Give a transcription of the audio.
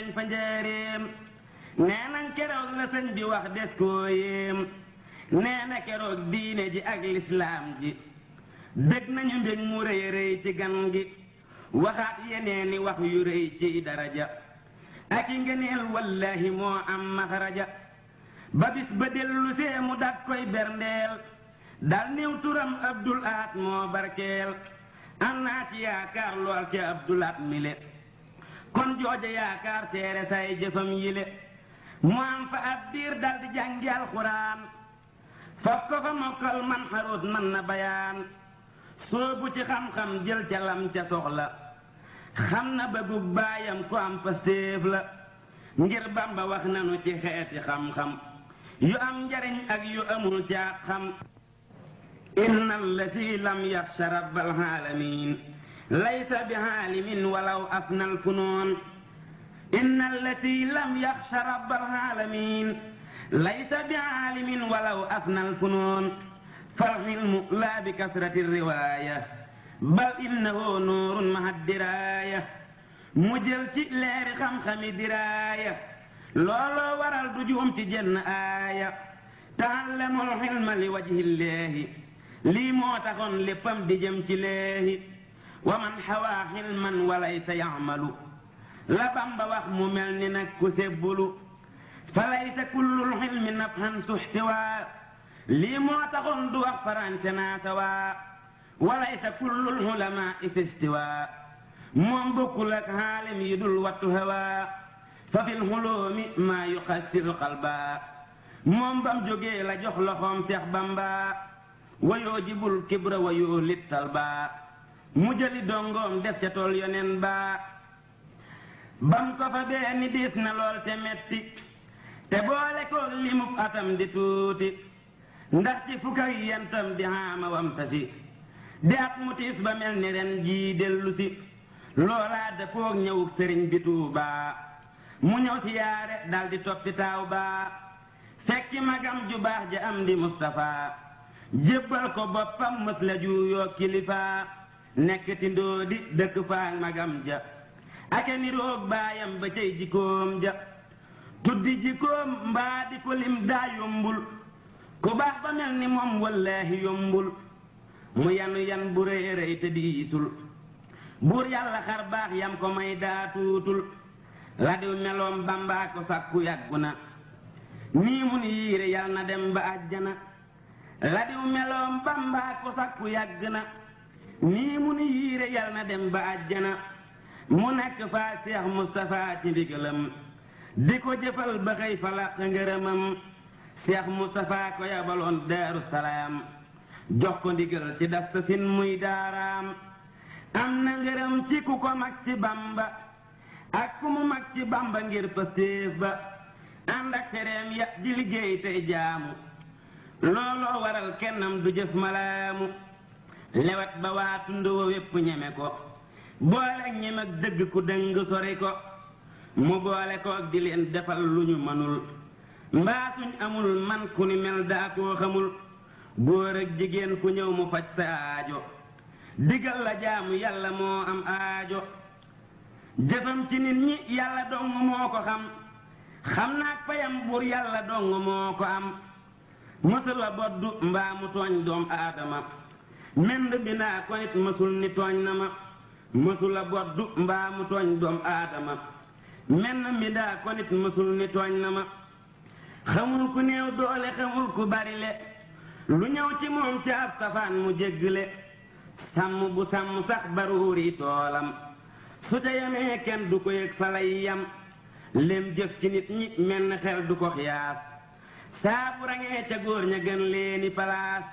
feeñ fa njëreem nee nañ keroog la sëñ bi wax des koo yéem nee na keroog diine ji ak lislaam ji dëgg nañu mbég mu rëy rëy ci gan gi waxaat yeneeni wax yu rëy ci daraja ak i ngëneel wallahi moo am maxraja ba bis ba dellu see mu dat koy berndeel dal niw turam Abdul Ahad moo barkeel am naa ci yaakaar lool ca Abdul Ahad mile kon jooja yaakaar seere say jëfam yile mu am fa ab diir dal di jàngi alxuraan faf ko fa mokkal man xaruut man na bayaan soobu ci xam-xam jël ca lam ca soxla xam na bëggug baayam ko am pastéef la ngir Bamba wax nanu ci xeeti xam-xam yu am njariñ ak yu amul ca xam inna allati lam yaxsha rabbal alamin laysa bi aalimin walaw afna alfunoon inna allati lam yaxsha rabbal alamin laysa bi aalimin walaw afna alfunoon فالعلم لا بكثرة الرواية بل إنه نور مع الدراية مجلت لير خم دراية لولو ورال دجوم تجن آية تعلموا العلم لوجه الله لي موتخن لفم دجم تليه ومن حوى علما وليس يعمل لبم بوخ مملن نكو سبلو فليس كل العلم نفحا سحتوى lii moo taxoon du wax farante naa sawaa walaysa kullul ulamaa istiwaa moom bokkul ak xaalim yi dul wattu hawaa fa fil xuloomi maa yuxassiru qalbaa moom bam jógee la jox loxoom Seex Bamba wayoo jibul kibra wayoo littal baa mu jëli dongoom def ca tool yonen baa bam ko fa bee ni diis na lool te metti te boole ko limub atam di tuuti ndax ci fukk ak yentam di xaama wam tasi di at mu tiis ba mel ni ren jii dellu si loolaa dëppoog ñëwug sëriñ bi Tuubaa mu ñëw si yaare dal di toppi taaw baa fekki magam ju baax ja am di Mustapha jébbal ko boppam mës la juuyoo kilifaa nekk ti ndóodi dëkk faak magam ja ake ni roog baayam ba cay jikkoom ja tuddi jikkoom mbaa di ko lim daa yombul ku baax ba mel ni moom wallaahi yombul mu yanu yan bu rëy rëy te diisul buur yàlla xar baax yam ko may daa tuutul la diw meloom Bamba ko sàkku yàggu na nii mun yiire yal na dem ba àjjana la diw meloom Bamba ko sàkku yàgg na nii mun yiire yal na dem ba àjjana mu nekk faa Seex Mustapha ci ndigalam di ko jëfal ba xëy fa làq ngërëmam Seex Mustapha ko yabaloon Daaru Salaam jox ko ndigal ci dasta sin muy daaraam am na ngërëm ci ku ko mag ci Bamba ak ku mu mag ci Bamba ngir pastéef ba ànd ak tereem ya di liggéey tey jaamu looloo waral kennam du jëf malaamu lewat ba waa tund wa wépp ñeme ko boole ñem ak dëgg ku dëng sori ko mu boole ko ak di leen defal lu ñu mënul mbaa suñ amul man ku ni mel daa koo xamul góor ak jigéen ku ñëw mu faj sa aajo digal la jaamu yàlla moo am aajo jëfam ci nit ñi yàlla dong moo ko xam naak payam buur yàlla dong moo ko am mësul la boddu mbaa mu tooñ doom aadama mend bi naa ko nit mësul ni tooñ na ma mësul la boddu mbaa mu tooñ doom aadama menn mi daa ko nit mësul ni tooñ na ma xamul ku néew doole xamul ku bari le lu ñëw ci moom ca ab safaan mu jéggle sàmm bu sàmm sax baruuri toolam su ca yamee kenn du ko yëg fa lay yam lem jëf ci nit ñi menn xel du ko xiyaas saa bu rangee ca góor ña gën leeni palaas